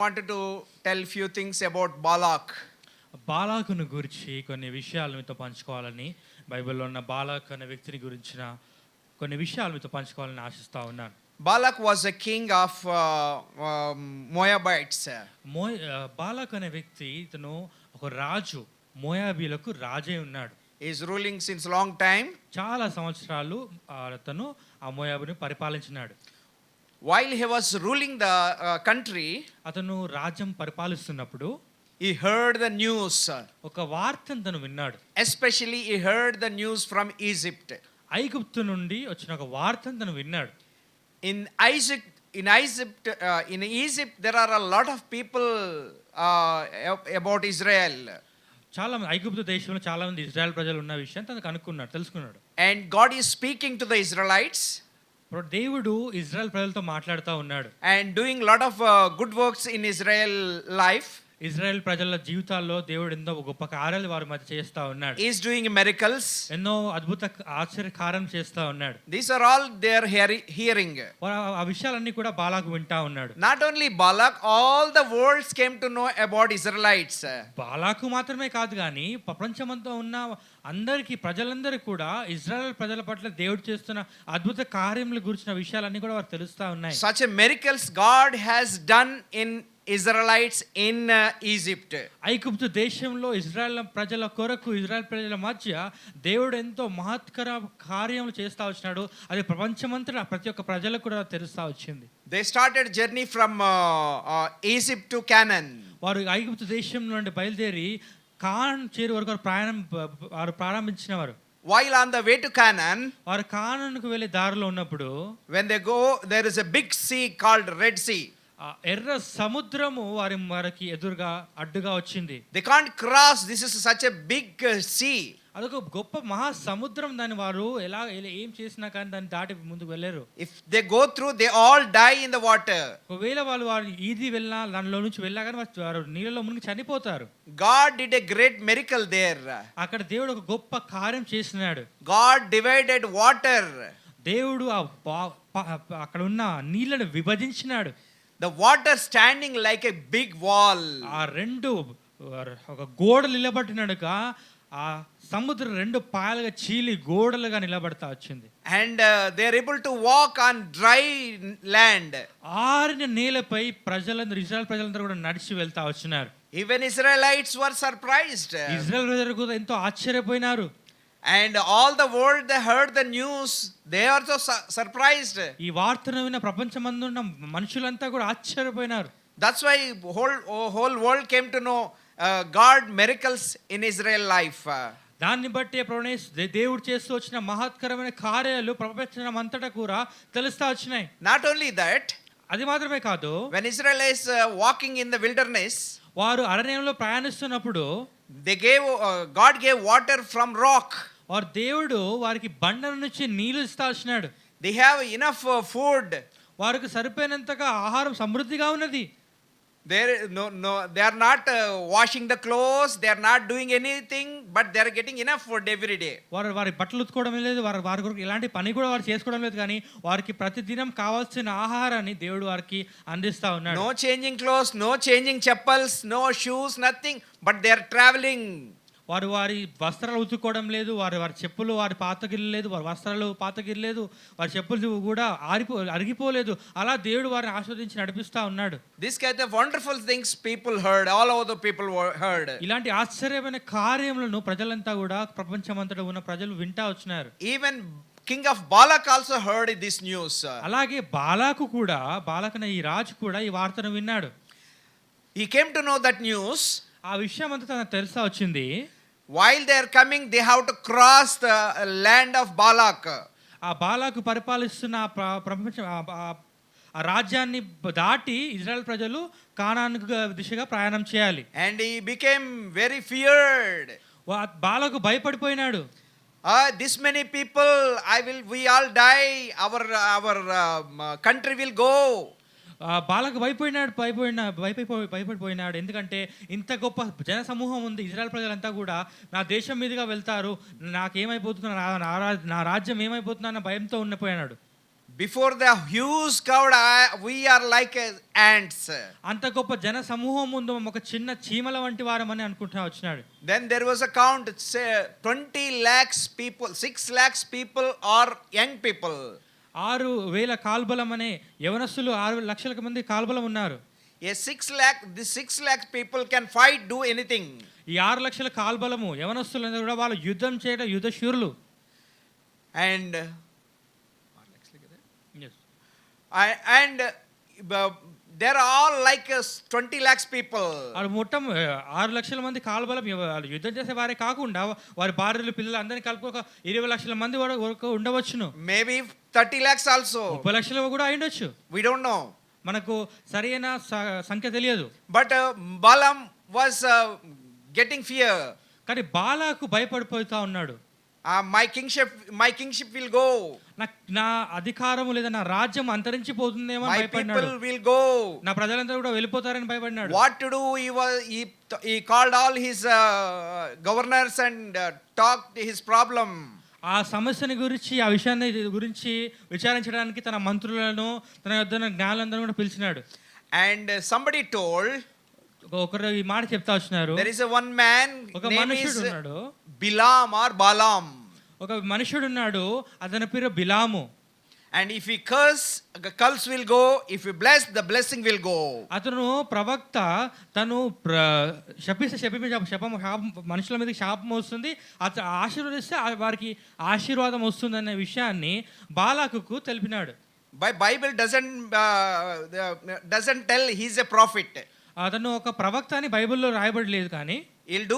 wanted to tell few things about Balak. బాలాకును గురించి కొన్ని విషయాలు మీతో పంచుకోవాలని, బైబిల్లో ఉన్న బాలాక్ అనే వ్యక్తిని గురించిన కొన్ని విషయాలు మీతో పంచుకోవాలని ఆశిస్తా ఉన్నాను. Balak was a king of Moabites. బాలాక్ అనే వ్యక్తి ఇతను ఒక రాజు, మోయాబీలకు రాజై ఉన్నాడు. He is ruling since long time. చాలా సంవత్సరాలు అతను ఆ మోయాబుని పరిపాలించినాడు. While he was ruling the country, అతను రాజ్యం పరిపాలిస్తున్నప్పుడు he heard the news. ఒక వార్తను తను విన్నాడు. Especially he heard the news from Egypt. ఐగుప్తు నుండి వచ్చిన ఒక వార్తను తను విన్నాడు. In Egypt there are a lot of people about Israel. చాలా మంది ఐగుప్తు దేశంలో చాలా మంది ఇజ్రాయెల్ ప్రజలు ఉన్న విషయం తనకు తెలుసుకున్నాడు. And God is speaking to the Israelites. దేవుడు ఇజ్రాయెల్ ప్రజలతో మాట్లాడుతూ ఉన్నాడు. And doing lot of good works in Israel life. Israel ప్రజల జీవితాల్లో దేవుడు ఎన్నో గొప్ప కార్యాలు వారి మధ్య చేస్తా ఉన్నాడు. He is doing miracles. ఎన్నో అద్భుత ఆశ్చర్య కార్యం చేస్తా ఉన్నాడు. These are all they are hearing. ఆ విషయాలన్నీ కూడా బాలాకు వింటా ఉన్నాడు. Not only Balak, all the world came to know about Israelites. బాలాకు మాత్రమే కాదు కానీ ప్రపంచమంతా ఉన్న అందరికీ, ప్రజలందరికీ కూడా ఇజ్రాయెల్ ప్రజల పట్ల దేవుడు చేస్తున్న అద్భుత కార్యముల గురించిన విషయాలన్నీ కూడా వారికి తెలుస్తా ఉన్నాయి. Such a miracles God has done in Israelites in Egypt. ఐగుప్తు దేశంలో ఇజ్రాయెల్ ప్రజల కొరకు, ఇజ్రాయెల్ ప్రజల మధ్య దేవుడు ఎంతో మహత్కర కార్యములు చేస్తా వచ్చినాడు. అది ప్రపంచమంతటా ప్రతి ఒక్క ప్రజలకు కూడా తెలుస్తా వచ్చింది. They started journey from Egypt to Canaan. వారు ఐగుప్తు దేశం నుండి బయలుదేరి కానాను చేరు వరకు వారు ప్రారంభించినవారు. While on the way to Canaan, వారు కానానుకు వెళ్ళే దారిలో ఉన్నప్పుడు, when they go, there is a big sea called Red Sea. ఎర్ర సముద్రము వారికి ఎదురుగా అడ్డుగా వచ్చింది. They can't cross. This is such a big sea. అదొక గొప్ప మహా సముద్రం. దాన్ని వారు ఎలా ఏం చేసినా కానీ దాన్ని దాటి ముందుకు వెళ్ళారు. If they go through, they all die in the water. ఒకవేళ వారు ఈది వెళ్ళినా, దానిలో నుంచి వెళ్ళా కానీ వారు నీళ్ళలో మునిగి చనిపోతారు. God did a great miracle there. అక్కడ దేవుడు ఒక గొప్ప కార్యం చేసినాడు. God divided water. దేవుడు అక్కడ ఉన్న నీళ్ళను విభజించినాడు. The water standing like a big wall. ఆ రెండు ఒక గోడలు నిలబడినట్టుగా ఆ సముద్రం రెండు పాయలుగా చీలి గోడలుగా నిలబడతా వచ్చింది. And they are able to walk on dry land. ఆరిన నేలపై ఇజ్రాయెల్ ప్రజలందరూ కూడా నడిచి వెళ్తా వచ్చినారు. Even Israelites were surprised. Israel ప్రజలు కూడా ఎంతో ఆశ్చర్యపోయినారు. And all the world, they heard the news. They are so surprised. ఈ వార్తను విన్న ప్రపంచమందున్న మనుషులంతా కూడా ఆశ్చర్యపోయినారు. That's why whole world came to know God miracles in Israel life. దాన్ని బట్టి దేవుడు చేస్తూ వచ్చిన మహత్కరమైన కార్యాలు ప్రపంచం అంతటా కూడా తెలుస్తా వచ్చినాయి. Not only that, అది మాత్రమే కాదు, when Israel is walking in the wilderness, వారు అరణ్యంలో ప్రయాణిస్తున్నప్పుడు God gave water from rock. వారు దేవుడు వారికి బండ నుంచి నీళ్లు ఇస్తా వచ్చినాడు. They have enough food. వారికి సరిపోయినంతగా ఆహారం సమృద్ధిగా ఉన్నది. They are not washing the clothes, they are not doing anything, but they are getting enough food every day. వారి బట్టలు ఉతుకోవడం లేదు, వారి కొరకు ఎలాంటి పని కూడా వారు చేసుకోవడం లేదు, కానీ వారికి ప్రతిదినం కావాల్సిన ఆహారాన్ని దేవుడు వారికి అందిస్తా ఉన్నాడు. No changing clothes, no changing chappals, no shoes, nothing, but they are traveling. వారి వస్త్రాలు ఉతుక్కోవడం లేదు, వారి చెప్పులు పాతగిరలేదు, వారి వస్త్రాలు పాతగిరలేదు, వారి చెప్పులు కూడా అరిగిపోలేదు. అలా దేవుడు వారిని ఆస్వాదించి నడిపిస్తా ఉన్నాడు. This kind of wonderful things people heard, all over the people heard. ఇలాంటి ఆశ్చర్యమైన కార్యములను ప్రజలంతా కూడా ప్రపంచమంతటా ఉన్న ప్రజలు వింటా వచ్చినారు. Even king of Balak also heard this news. అలాగే బాలాక్ అనే ఈ రాజు కూడా ఈ వార్తను విన్నాడు. He came to know that news. ఆ విషయం అంతా తనకు తెలుసా వచ్చింది. While they are coming, they have to cross the land of Balak. ఆ బాలాకు పరిపాలిస్తున్న ప్రపంచం ఆ రాజ్యాన్ని దాటి ఇజ్రాయెల్ ప్రజలు కానాను దిశగా ప్రయాణం చేయాలి. And he became very feared. Balak భయపడిపోయినాడు. This many people, we all die. Our country will go. బాలకు భయపడిపోయినాడు. ఎందుకంటే ఇంత గొప్ప జన సమూహం ఉంది, ఇజ్రాయెల్ ప్రజలంతా కూడా నా దేశం మీదుగా వెళ్తారు, నాకేమైపోతుందో, నా రాజ్యం ఏమైపోతుందో అన్న భయంతో ఉండిపోయినాడు. Before the huge crowd, we are like ants. అంత గొప్ప జన సమూహం ముందు ఒక చిన్న చీమల వంటి వారమని అనుకుంటా వచ్చినాడు. Then there was a count, say 20 lakhs people, 6 lakhs people are young people. 6,000 కాల్బలం అనే యవనస్తులు 6 లక్షల మంది కాల్బలం ఉన్నారు. This 6 lakh people can fight, do anything. ఈ 6 లక్షల కాల్బలము యవనస్తులందరూ కూడా వాళ్ళు యుద్ధం చేయడం యుద్ధ శూరులు. And Yes. and there are all like 20 lakhs people. వాళ్ళు మొత్తం 6 లక్షల మంది కాల్బలం వాళ్ళు యుద్ధం చేసే వారే కాకుండా వారి భార్యలు పిల్లలు అందరినీ కలిపి ఒక 20 లక్షల మంది వరకు ఉండవచ్చును. Maybe 30 lakhs also. 30 లక్షలు కూడా అయ్యుండొచ్చు. We don't know. మనకు సరైన సంఖ్య తెలియదు. But Balaam was getting fear. కానీ బాలాకు భయపడిపోతా ఉన్నాడు. My kingship will go. నా అధికారము లేదా నా రాజ్యం అంతరించిపోతుందేమో My భయపడినాడు. people will go. నా ప్రజలందరూ కూడా వెళ్ళిపోతారని భయపడినాడు. What to do? He called all his governors and talked his problem. ఆ సమస్యని గురించి ఆ విషయాన్ని గురించి విచారించడానికి తన మంత్రులను తన యొద్ద జ్ఞానులందరూ కూడా పిలిచినాడు. And somebody told, ఒకరు ఈ మాట చెప్తా వచ్చినారు. there is a one man, ఒక name మనుషుడు is ఉన్నాడు. Bilam or Balaam. ఒక మనుషుడు ఉన్నాడు, అతని పేరు బిలాము. And if he curse, the curse will go. If he bless, the blessing will go. అతను ప్రవక్త, తను శపిస్తే శపం మనుషుల మీదకి శాపం వస్తుంది, అతను ఆశీర్వదిస్తే వారికి ఆశీర్వాదం వస్తుంది అనే విషయాన్ని బాలాకుకు తెలిపినాడు. Bible doesn't tell he's a prophet. అతను ఒక ప్రవక్త అని బైబిల్లో రాయబడలేదు, కానీ He'll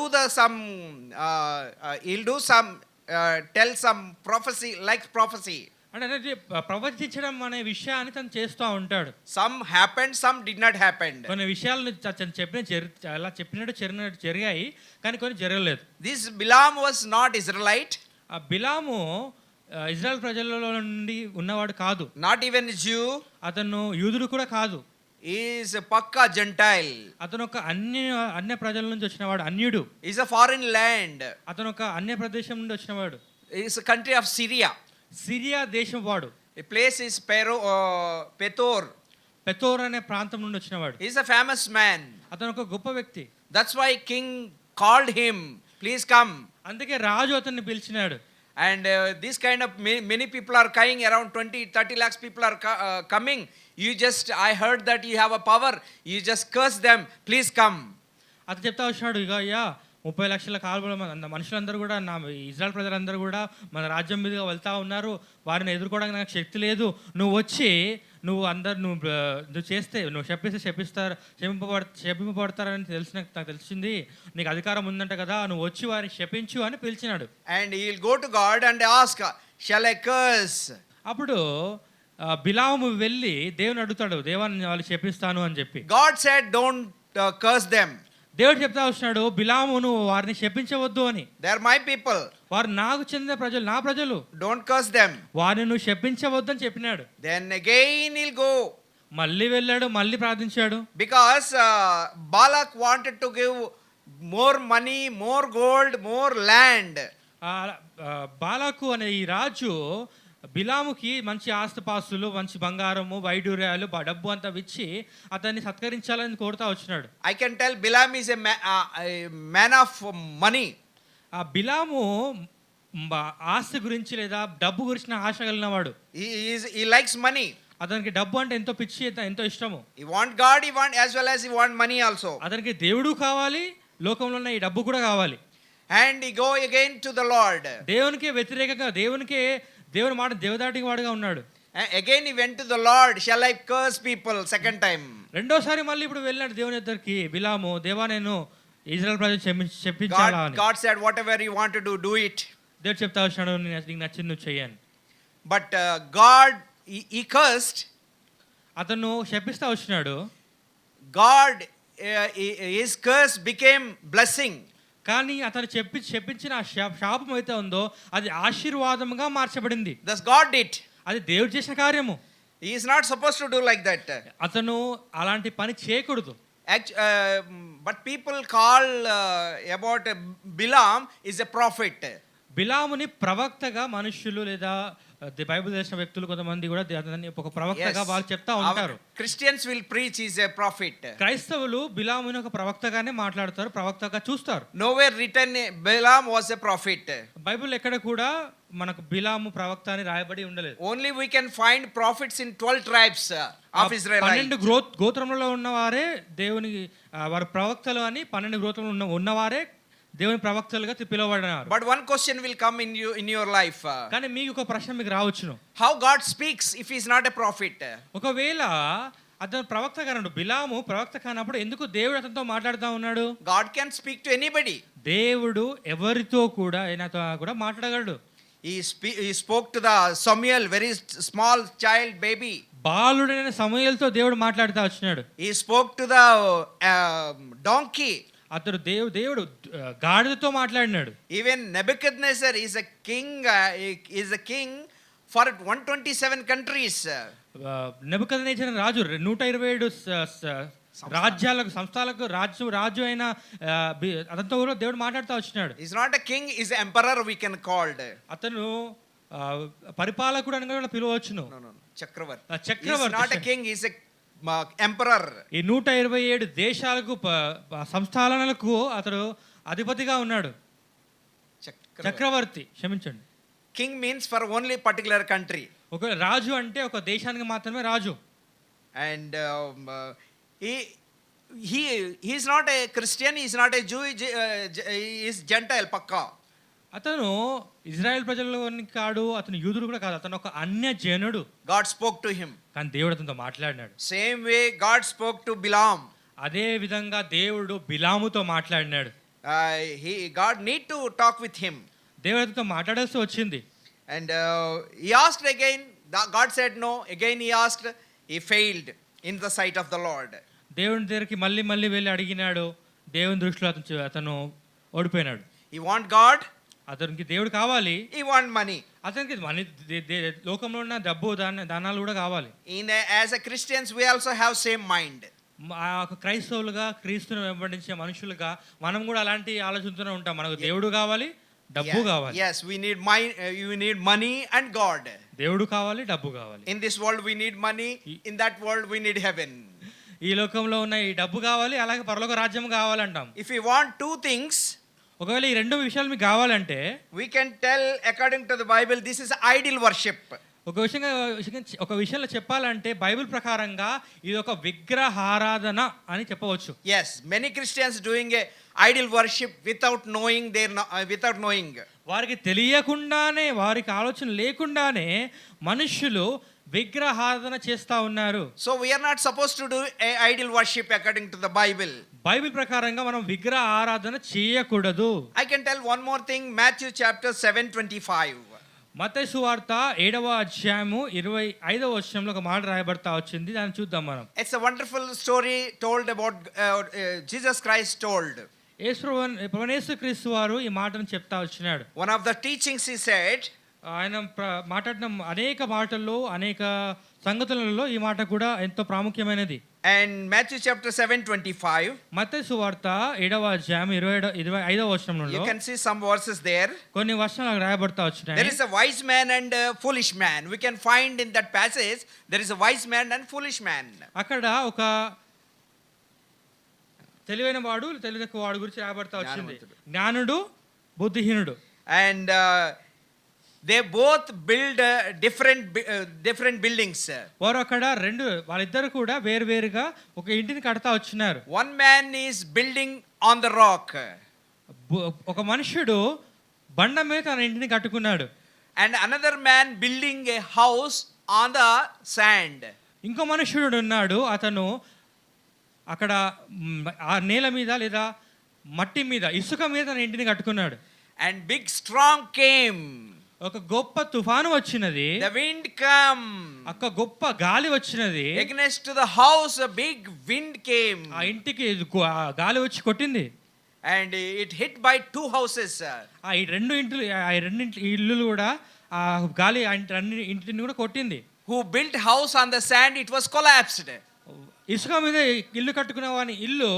do some tell some prophecy, like prophecy. అంటే ప్రవచించడం అనే విషయాన్ని తను చేస్తూ ఉంటాడు. Some happened, some did not happen. కొన్ని విషయాలను అలా చెప్పినట్టు జరిగాయి, కానీ కొన్ని జరగలేదు. This Bilam was not Israelite. ఆ బిలాము ఇజ్రాయెల్ ప్రజలలో నుండి ఉన్నవాడు కాదు. Not even a Jew. అతను యూదుడు కూడా కాదు. He is a pakka Gentile. అతను ఒక అన్య ప్రజల నుంచి వచ్చినవాడు, అన్యుడు. He is a foreign land. అతను ఒక అన్య ప్రదేశం నుండి వచ్చినవాడు. He is a country of Syria. Syria దేశం వాడు. A place is Pethor. పెతోర్ అనే ప్రాంతం నుండి వచ్చినవాడు. He is a famous man. అతను ఒక గొప్ప వ్యక్తి. That's why king called him, please come. అందుకే రాజు అతన్ని పిలిచినాడు. And this kind of many people are coming, around 20-30 lakhs people are coming. I heard that you have a power, you just curse them, please come. అతను చెప్తా వచ్చాడు, ఇక అయ్యా 30 లక్షల కాల్బలం మనుషులందరూ కూడా నా ఇజ్రాయెల్ ప్రజలందరూ కూడా మన రాజ్యం మీదుగా వెళ్తా ఉన్నారు, వారిని ఎదుర్కోవడానికి నాకు శక్తి లేదు, నువ్వు వచ్చి నువ్వు చేస్తే నువ్వు శపింపబడతారని నాకు తెలిసింది, నీకు అధికారం ఉందంట కదా, నువ్వు వచ్చి వారిని శపించు అని పిలిచినాడు. And he will go to God and ask, shall I curse? అప్పుడు బిలాము వెళ్ళి దేవుని అడుగుతాడు, దేవాన్ని వాళ్ళు శపిస్తాను అని చెప్పి. God said, don't curse them. దేవుడు చెప్తా వచ్చినాడు, బిలాము నువ్వు వారిని శపించవద్దు అని. They are my people. వారు నాకు చెందిన ప్రజలు, నా ప్రజలు, don't curse them. వారిని నువ్వు శపించవద్దు అని చెప్పినాడు. Then again he'll go. మళ్ళీ వెళ్ళాడు, మళ్ళీ ప్రార్థించాడు. Because Balak wanted to give more money, more gold, more land. బాలాకు అనే ఈ రాజు బిలాముకి మంచి ఆస్తిపాస్తులు, మంచి బంగారము, వైడూర్యాలు, డబ్బు అంతా ఇచ్చి అతన్ని సత్కరించాలని కోరుతా వచ్చినాడు. I can tell Bilam is a man of money. ఆ బిలాము ఆస్తి గురించి లేదా డబ్బు గురించి ఆశ కలిగినవాడు. He likes money. అతనికి డబ్బు అంటే ఎంతో పిచ్చి, ఎంతో ఇష్టము. He want God, he want as well as he want money also. అతనికి దేవుడు కావాలి, లోకంలో ఉన్న ఈ డబ్బు కూడా కావాలి. And he go again to the Lord. దేవునికి వ్యతిరేకంగా, దేవుని మాట దేవదాటి వాడుగా ఉన్నాడు. Again he went to the Lord, shall I curse people? Second time. రెండోసారి మళ్ళీ ఇప్పుడు వెళ్ళాడు దేవుని దగ్గరికి బిలాము, దేవా నేను ఇజ్రాయెల్ ప్రజలు చెప్పించాలా అని. God said, whatever you want to do, do it. దేవుడు చెప్తా వచ్చాడు, నీకు నచ్చింది నువ్వు చెయ్యని. But God, he cursed. అతను శపిస్తా వచ్చినాడు. God, his curse became blessing. కానీ అతను చెప్పించిన శాపం అయితే ఉందో అది ఆశీర్వాదంగా మార్చబడింది. Thus God did. అది దేవుడు చేసిన కార్యము. He is not supposed to do like that. అతను అలాంటి పని చేయకూడదు. But people call about Bilam is a prophet. బిలాముని ప్రవక్తగా మనుష్యులు లేదా బైబిల్ తెలిసిన వ్యక్తులు కొంతమంది కూడా అతన్ని ఒక ప్రవక్తగా వాళ్ళు చెప్తా Our ఉంటారు. Christians will preach he's a prophet. క్రైస్తవులు బిలాముని ఒక ప్రవక్తగానే మాట్లాడతారు, ప్రవక్తగా చూస్తారు. Nowhere written Balaam was a prophet. Bible ఎక్కడ కూడా మనకు బిలాము ప్రవక్త అని రాయబడి ఉండలేదు. Only we can find prophets in 12 tribes of Israel. 12 గోత్రములలో ఉన్నవారే దేవుని వారు ప్రవక్తలు అని 12 గోత్రములు ఉన్నవారే దేవుని ప్రవక్తలుగా పిలువబడినారు. But one question will come in your life. కానీ మీకు ఒక ప్రశ్న మీకు రావచ్చును. How God speaks if he is not a prophet? ఒకవేళ అతను ప్రవక్త కానప్పుడు, బిలాము ప్రవక్త కానప్పుడు ఎందుకు దేవుడు అతనితో మాట్లాడుతూ ఉన్నాడు? God can speak to anybody. దేవుడు ఎవరితో కూడా ఆయనతో కూడా మాట్లాడగలడు. He spoke to the Samuel, very small child baby. బాలుడైన సమూయేలుతో దేవుడు మాట్లాడుతూ వచ్చినాడు. He spoke to the donkey. అతడు దేవుడు గాడిదతో మాట్లాడినాడు. Even Nebuchadnezzar is a king for 127 countries. Nebuchadnezzar రాజు 127 సంస్థాలకు రాజు అయిన అతనితో కూడా దేవుడు మాట్లాడుతూ వచ్చినాడు. He's not a king, he's an emperor we can called. అతను పరిపాలకుడు అని కూడా పిలవచ్చును. No. Chakravarti. Chakravarthi. He's not a king, he's a emperor. ఈ 127 దేశాలకు సంస్థానాలకు అతడు అధిపతిగా ఉన్నాడు. చక్రవర్తి, క్షమించండి. King means for only particular country. ఒక రాజు అంటే ఒక దేశానికి మాత్రమే రాజు. And he is not a Christian, he is not a Jew, he is Gentile pakka. అతను ఇజ్రాయెల్ ప్రజల్లోని కాడు, అతను యూదుడు కూడా కాదు, అతను ఒక అన్య జనుడు. God spoke to him. కానీ దేవుడు అతనితో మాట్లాడినాడు. Same way God spoke to Balaam. అదే విధంగా దేవుడు బిలాముతో మాట్లాడినాడు. God need to talk with him. దేవుడు అతనితో మాట్లాడాల్సి వచ్చింది. And he asked again, God said no. Again he asked, he failed in the sight of the Lord. దేవుని దగ్గరికి మళ్ళీ వెళ్ళి అడిగినాడు. దేవుని దృష్టిలో అతను ఓడిపోయినాడు. He want God. అతనికి దేవుడు కావాలి. He want money. అతనికి లోకంలో ఉన్న డబ్బు దానాలు కూడా కావాలి. As a Christians we also have same mind. క్రైస్తవులుగా, క్రీస్తును వెంబడించే మనుషులుగా మనం కూడా అలాంటి ఆలోచనతోనే ఉంటాం. మనకు దేవుడు కావాలి, డబ్బు కావాలి. Yes, we need you need money and God. దేవుడు కావాలి, డబ్బు కావాలి. In this world we need money, in that world we need heaven. ఈ లోకంలో ఉన్న ఈ డబ్బు కావాలి, అలాగే పరలోక రాజ్యం కావాలంటాం. If we want two things, ఒకవేళ ఈ రెండు విషయాలు మీకు కావాలంటే we can tell according to the Bible this is idol worship. ఒక విషయంలో చెప్పాలంటే బైబిల్ ప్రకారంగా ఇది ఒక విగ్రహారాధన అని చెప్పవచ్చు. Yes, many Christians doing a idol worship without knowing వారికి తెలియకుండానే, వారికి ఆలోచన లేకుండానే మనుషులు విగ్రహారాధన చేస్తా ఉన్నారు. So we are not supposed to do a idol worship according to the Bible. Bible ప్రకారంగా మనం విగ్రహ ఆరాధన చేయకూడదు. I can tell one more thing. Matthew chapter 7:25. మత్తయి సువార్త 7వ అధ్యాయము 25వ వచనంలో ఒక మాట రాయబడతా వచ్చింది. దాన్ని చూద్దాం మనం. It's a wonderful story told about Jesus Christ told. యేసుక్రీస్తు వారు ఈ మాటను చెప్తా వచ్చినాడు. One of the teachings he said, ఆయన మాట్లాడిన అనేక మాటల్లో, అనేక సంగతులలో ఈ మాట కూడా ఎంతో ప్రాముఖ్యమైనది. And Matthew chapter 7:25. మత్తయి సువార్త 7వ అధ్యాయం 25వ వచనంలో You can see some verses there. కొన్ని వచనాలు రాయబడతా వచ్చినాయి. There is a wise man and a foolish man. We can find in that passage there is a wise man and foolish man. అక్కడ ఒక తెలివైన వాడు, తెలివి తక్కువ వాడు గురించి రాయబడతా వచ్చింది. జ్ఞానుడు, బుద్ధిహీనుడు. And they both build different buildings. వారు అక్కడ వాళ్ళిద్దరు కూడా వేరువేరుగా ఒక ఇంటిని కడతా వచ్చినారు. One man is building on the rock. ఒక మనుషుడు బండ మీద తన ఇంటిని కట్టుకున్నాడు. And another man building a house on the sand. ఇంకో మనుషుడు ఉన్నాడు, అతను అక్కడ ఆ నేల మీద లేదా మట్టి మీద, ఇసుక మీద తన ఇంటిని కట్టుకున్నాడు. And big storm came. ఒక గొప్ప తుఫాను వచ్చినది. The wind come. ఒక గొప్ప గాలి వచ్చినది. Against to the house a big wind came. ఆ ఇంటికి గాలి వచ్చి కొట్టింది. And it hit by two houses. ఆ రెండు ఇల్లులు కూడా ఆ గాలి ఇంటిని కూడా కొట్టింది. Who built house on the sand, it was collapsed. ఇసుక మీద ఇల్లు కట్టుకున్న వాని ఇల్లు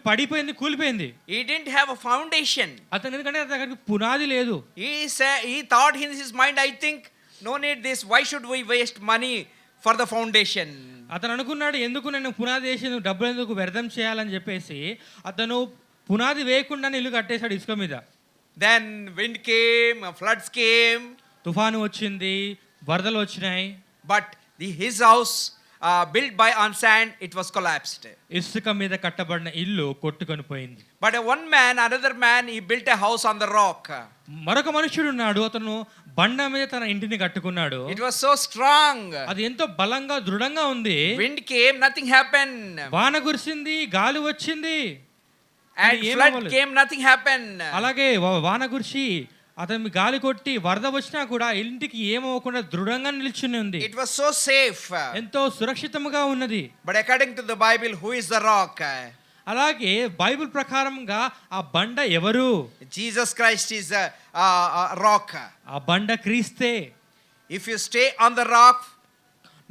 పడిపోయింది, కూలిపోయింది. He didn't have a foundation. అతను ఎందుకంటే అతనికి పునాది లేదు. He thought in his mind, I think No need this. Why should we waste money for the foundation? అతను అనుకున్నాడు, ఎందుకు నేను పునాది వేసి నువ్వు డబ్బులు ఎందుకు వ్యర్థం చేయాలని చెప్పేసి అతను పునాది వేయకుండానే ఇల్లు కట్టేశాడు ఇసుక మీద. Then wind came, floods came, తుఫాను వచ్చింది, వరదలు వచ్చినాయి. but his house built by on sand, it was collapsed. ఇసుక మీద కట్టబడిన ఇల్లు కొట్టుకొని పోయింది. But another man, he built a house on the rock. మరొక మనుషుడు ఉన్నాడు, అతను బండ మీద తన ఇంటిని కట్టుకున్నాడు. It was so strong. అది ఎంతో బలంగా దృఢంగా ఉంది. Wind came, nothing happened. వాన కురిసింది, గాలి వచ్చింది, And flood came, nothing happened. అలాగే వాన కురిసి అతని గాలి కొట్టి వరద వచ్చినా కూడా ఇంటికి ఏమవకుండా దృఢంగా నిల్చుని ఉంది. It was so safe. ఎంతో సురక్షితంగా ఉన్నది. But according to the Bible, who is the rock? అలాగే బైబిల్ ప్రకారంగా ఆ బండ ఎవరు? Jesus Christ is a rock. ఆ బండ క్రీస్తే. If you stay on the rock,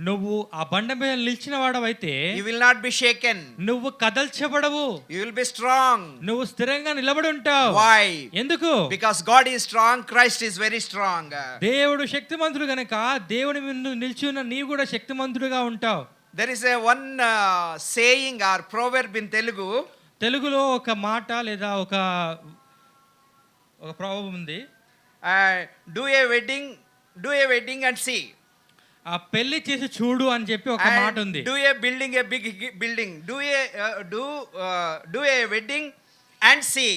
నువ్వు ఆ బండ మీద నిలిచిన వాడవైతే you will not be shaken. నువ్వు కదల్చబడవు. You will be strong. నువ్వు స్థిరంగా నిలబడి ఉంటావు. Why? ఎందుకు? Because God is strong, Christ is very strong. దేవుడు శక్తిమంతుడు గనుక దేవుని ముందు నిలిచి ఉన్న నీవు కూడా శక్తిమంతుడుగా ఉంటావు. There is one saying or proverb in Telugu. తెలుగులో ఒక మాట లేదా ఒక ప్రావర్బ్ ఉంది. Do a wedding and see. ఆ పెళ్లి చేసి చూడు అని చెప్పి ఒక మాట ఉంది. Do a big building. Do a wedding and see.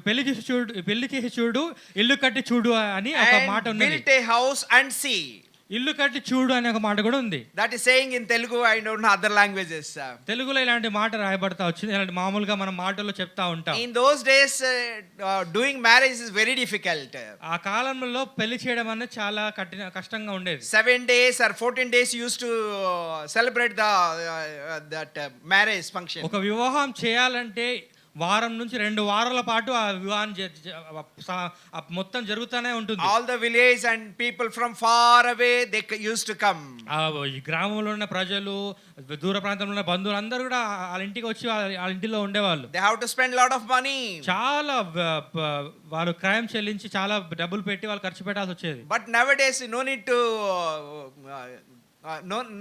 పెళ్లి చేసి చూడు, ఇల్లు కట్టి చూడు అని ఒక మాట ఉన్నది. Build a house and see. ఇల్లు కట్టి చూడు అనే ఒక మాట కూడా ఉంది. That is saying in Telugu. I don't know other languages. తెలుగులో ఇలాంటి మాట రాయబడతా వచ్చింది. ఇలాంటి మామూలుగా మనం మాటల్లో చెప్తా ఉంటాం. In those days, doing marriage is very difficult. ఆ కాలంలో పెళ్లి చేయడం అనేది చాలా కష్టంగా ఉండేది. 7 days or 14 days used to celebrate that marriage function. ఒక వివాహం చేయాలంటే వారం నుంచి 2 వారాల పాటు ఆ వివాహం మొత్తం జరుగుతూనే ఉంటుంది. All the village and people from far away, they used to come. ఈ గ్రామంలో ఉన్న ప్రజలు, దూర ప్రాంతంలో ఉన్న బంధువులు అందరూ కూడా వాళ్ళ ఇంటికి వచ్చి వాళ్ళ ఇంటిలో ఉండేవాళ్ళు. They have to spend lot of money. చాలా వాళ్ళు క్రయం చెల్లించి చాలా డబ్బులు పెట్టి వాళ్ళు ఖర్చు పెట్టాల్సి వచ్చేది. But nowadays no need to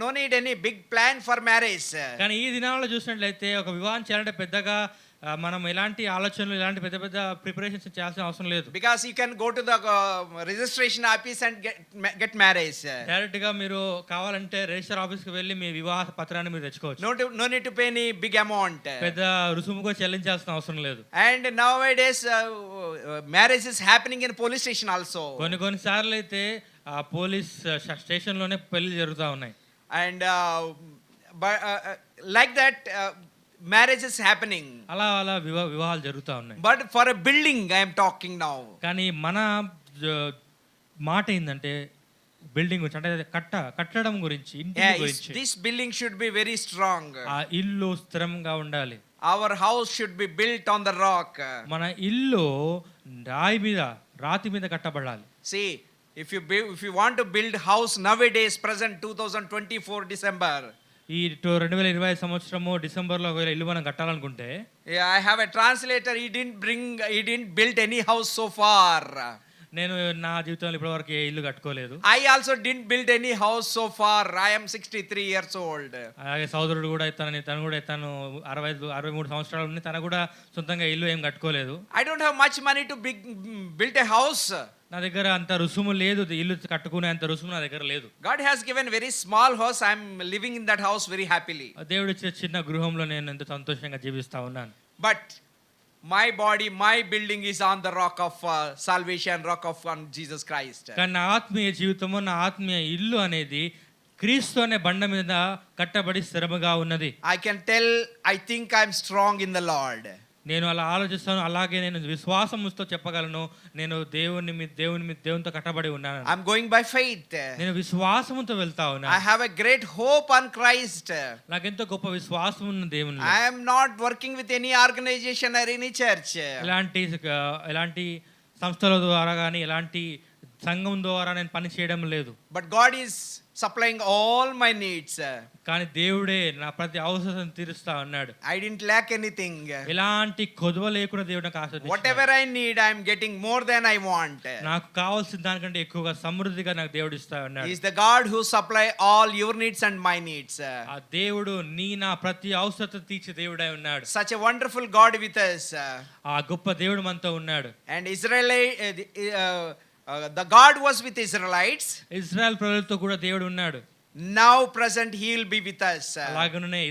no need any big plan for marriage. కానీ ఈ దినాల్లో చూసినట్లయితే ఒక వివాహం చేయాలంటే పెద్దగా మనం ఎలాంటి ఆలోచనలు, ఎలాంటి పెద్ద పెద్ద ప్రిపరేషన్స్ చేయాల్సిన అవసరం లేదు. Because you can go to the registration office and get marriage. Direct గా మీరు కావాలంటే రిజిస్టర్ ఆఫీస్ కి వెళ్ళి మీ వివాహ పత్రాన్ని మీరు తెచ్చుకోవచ్చు. No need to pay any big amount. పెద్ద రుసుము కూడా చెల్లించాల్సిన అవసరం లేదు. And nowadays marriage is happening in police station also. కొన్ని సార్లు అయితే ఆ పోలీస్ స్టేషన్ లోనే పెళ్లి జరుగుతూ ఉన్నాయి. And like that marriage is happening. అలా వివాహాలు జరుగుతూ ఉన్నాయి. But for a building I am talking now. కానీ మన మాట ఏంటంటే బిల్డింగ్ గురించి, అంటే కట్టడం గురించి, ఇంటి గురించి. This building should be very strong. ఆ ఇల్లు స్థిరంగా ఉండాలి. Our house should be built on the rock. మన ఇల్లు రాతి మీద కట్టబడాలి. See, if you want to build house nowadays, present 2024 December, ఈ 2020 సంవత్సరము డిసెంబర్లో ఒకవేళ ఇల్లు మనం కట్టాలనుకుంటే, I have a translator. He didn't build any house so far. నేను నా జీవితంలో ఇప్పటివరకు ఏ ఇల్లు కట్టుకోలేదు. I also didn't build any house so far. I am 63 years old. అలాగే సోదరుడు కూడా తను 63 సంవత్సరాలు ఉంది, తను కూడా సొంతంగా ఇల్లు ఏం కట్టుకోలేదు. I don't have much money to build a house. నా దగ్గర అంత రుసుము లేదు, ఇల్లు కట్టుకునే అంత రుసుము నా దగ్గర లేదు. God has given very small house. I am living in that house very happily. దేవుడు ఇచ్చే చిన్న గృహంలో నేను ఎంతో సంతోషంగా జీవిస్తా ఉన్నాను. But my body, my building is on the rock of salvation, rock of Jesus Christ. కానీ నా ఆత్మీయ జీవితము, నా ఆత్మీయ ఇల్లు అనేది క్రీస్తు అనే బండ మీద కట్టబడి స్థిరముగా ఉన్నది. I can tell, I think I am strong in the Lord. నేను అలా ఆలోచిస్తాను. అలాగే నేను విశ్వాసంతో చెప్పగలను, నేను దేవునితో కట్టబడి ఉన్నాను. I'm going by faith. నేను విశ్వాసంతో వెళ్తా ఉన్నాను. I have a great hope on Christ. నాకెంతో గొప్ప విశ్వాసం ఉన్న దేవునిలో. I am not working with any organization or any church. ఎలాంటి సంస్థల ద్వారా కానీ ఎలాంటి సంఘం ద్వారా నేను పని చేయడం లేదు. But God is supplying all my needs. కానీ దేవుడే నా ప్రతి అవసరం తీరుస్తా ఉన్నాడు. I didn't lack anything. ఎలాంటి కొదువ లేకుండా దేవుడు నాకు ఆశీర్వదిస్తున్నాడు. Whatever I need, I am getting more than I want. నాకు కావాల్సిన దానికంటే ఎక్కువగా సమృద్ధిగా నాకు దేవుడు ఇస్తా ఉన్నాడు. He is the God who supply all your needs and my needs. ఆ దేవుడు నా ప్రతి అవసరత తీర్చే దేవుడై ఉన్నాడు. Such a wonderful God with us. ఆ గొప్ప దేవుడు మనతో ఉన్నాడు. And the God was with Israelites. Israel ప్రజలతో కూడా దేవుడు ఉన్నాడు. Now present he will be with us. అలాగనే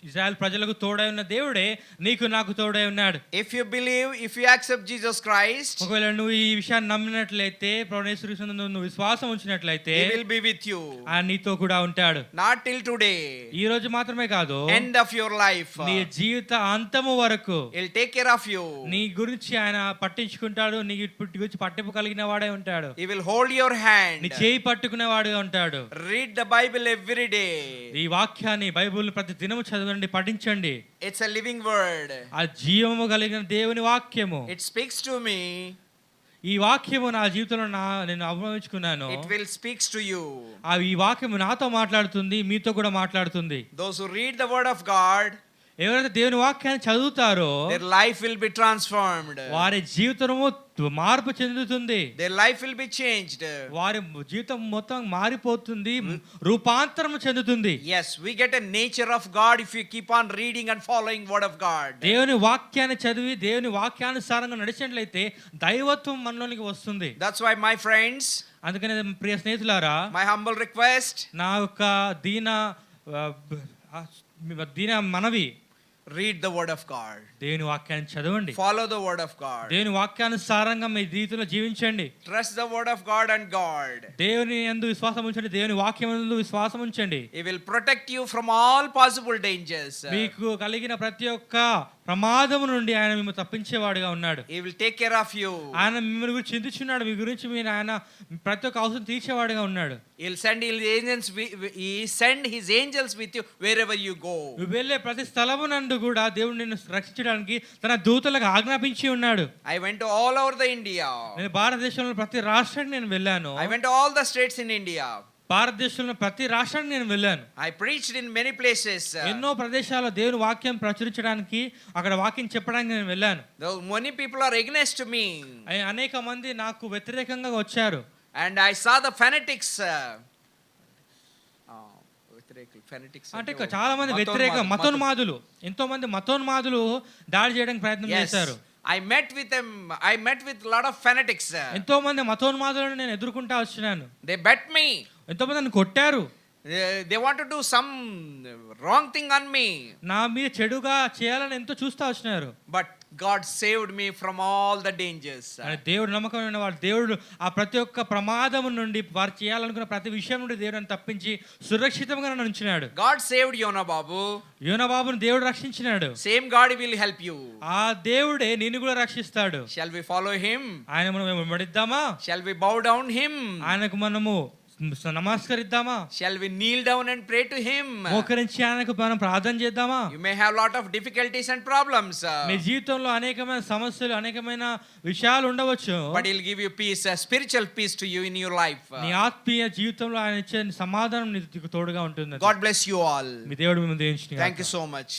ఇజ్రాయెల్ ప్రజలకు తోడై ఉన్న దేవుడే నీకు నాకు తోడై ఉన్నాడు. If you believe, if you accept Jesus Christ, ఒకవేళ నువ్వు ఈ విషయాన్ని నమ్మినట్లయితే, ప్రభువు యేసు క్రీస్తునందు నువ్వు విశ్వాసం ఉంచినట్లయితే, he will be with you. ఆయన నీతో కూడా ఉంటాడు. Not till today. ఈ రోజు మాత్రమే కాదు, end of your life. నీ జీవిత అంతము వరకు he'll take care of you. నీ గురించి ఆయన పట్టించుకుంటాడు. నీ గురించి పట్టింపు కలిగిన వాడే ఉంటాడు. He will hold your hand. నీ చేయి పట్టుకునేవాడుగా ఉంటాడు. Read the Bible every day. ఈ వాక్యాన్ని, బైబిల్ ప్రతి దినము చదవండి, పఠించండి. It's a living word. ఆ జీవము కలిగిన దేవుని వాక్యము. It speaks to me. ఈ వాక్యము నా జీవితంలో నేను అనుభవించుకున్నాను. It will speaks to you. ఈ వాక్యము నాతో మాట్లాడుతుంది, మీతో కూడా మాట్లాడుతుంది. Those who read the word of God, ఎవరైతే దేవుని వాక్యాన్ని చదువుతారో their life will be transformed. వారి జీవితము మార్పు చెందుతుంది. Their life will be changed. వారి జీవితం మొత్తం మారిపోతుంది, రూపాంతరం చెందుతుంది. Yes, we get a nature of God if we keep on reading and following word of God. దేవుని వాక్యాన్ని చదివి దేవుని వాక్యానుసారంగా నడిచినట్లయితే దైవత్వం మనలోనికి వస్తుంది. That's why my friends, అందుకనే ప్రియ స్నేహితులారా, my humble request, నా యొక్క దీన మనవి, read the word of God. దేవుని వాక్యాన్ని చదవండి. Follow the word of God. దేవుని వాక్యానుసారంగా మీ జీవితంలో జీవించండి. Trust the word of God and God. దేవుని యందు విశ్వాసం ఉంచండి, దేవుని వాక్యం యందు విశ్వాసం ఉంచండి. He will protect you from all possible dangers. మీకు కలిగిన ప్రతి ఒక్క ప్రమాదము నుండి ఆయన మిమ్మల్ని తప్పించేవాడుగా ఉన్నాడు. He will take care of you. ఆయన మిమ్మల్ని గురించి చింతించున్నాడు, మీ గురించి ఆయన ప్రతి ఒక్క అవసరం తీర్చేవాడుగా ఉన్నాడు. He send his angels with you wherever you go. నువ్వు వెళ్ళే ప్రతి స్థలమునందు కూడా దేవుడు నిన్ను రక్షించడానికి తన దూతలకు ఆజ్ఞాపించి ఉన్నాడు. I went to all over the India. నేను భారతదేశంలో ప్రతి రాష్ట్రానికి నేను వెళ్ళాను. I went to all the states in India. భారతదేశంలో ప్రతి రాష్ట్రానికి నేను వెళ్ళాను. I preached in many places. ఎన్నో ప్రదేశాల్లో దేవుని వాక్యం ప్రచురించడానికి, అక్కడ వాక్యం చెప్పడానికి నేను వెళ్ళాను. Many people are against me. అనేక మంది నాకు వ్యతిరేకంగా వచ్చారు. And I saw the fanatics. అంటే చాలా మంది మతోన్మాదులు, ఎంతో మంది మతోన్మాదులు దాడి చేయడానికి ప్రయత్నం చేశారు. I met with them. I met with lot of fanatics. ఎంతో మంది మతోన్మాదులను నేను ఎదుర్కొంటా వచ్చినాను. They bet me. ఎంతో మంది నన్ను కొట్టారు. They want to do some wrong thing on me. నా మీద చెడుగా చేయాలని ఎంతో చూస్తా వచ్చినారు. But God saved me from all the dangers. దేవుడు నమ్మకమైన వాడు. దేవుడు ఆ ప్రతి ఒక్క ప్రమాదం నుండి, వారు చేయాలనుకున్న ప్రతి విషయం నుండి దేవుడు తప్పించి సురక్షితంగా నన్ను ఉంచినాడు. God saved Yona Babu. యోనా బాబును దేవుడు రక్షించినాడు. Same God will help you. ఆ దేవుడే నిన్ను కూడా రక్షిస్తాడు. Shall we follow him? ఆయన మనం వెంబడిద్దామా? Shall we bow down him? ఆయనకు మనము నమస్కరిద్దామా? Shall we kneel down and pray to him? మోకరించి ఆయనకు మనం ప్రార్థన చేద్దామా? You may have lot of difficulties and problems. మీ జీవితంలో అనేకమైన సమస్యలు, అనేకమైన విషయాలు ఉండవచ్చు. But he'll give you peace, a spiritual peace to you in your life. నీ ఆత్మీయ జీవితంలో ఆయన ఇచ్చే సమాధానం నీకు తోడుగా ఉంటుంది. God bless you all. మీ దేవుడు మిమ్మల్ని దీవించును గాక. Thank you so much.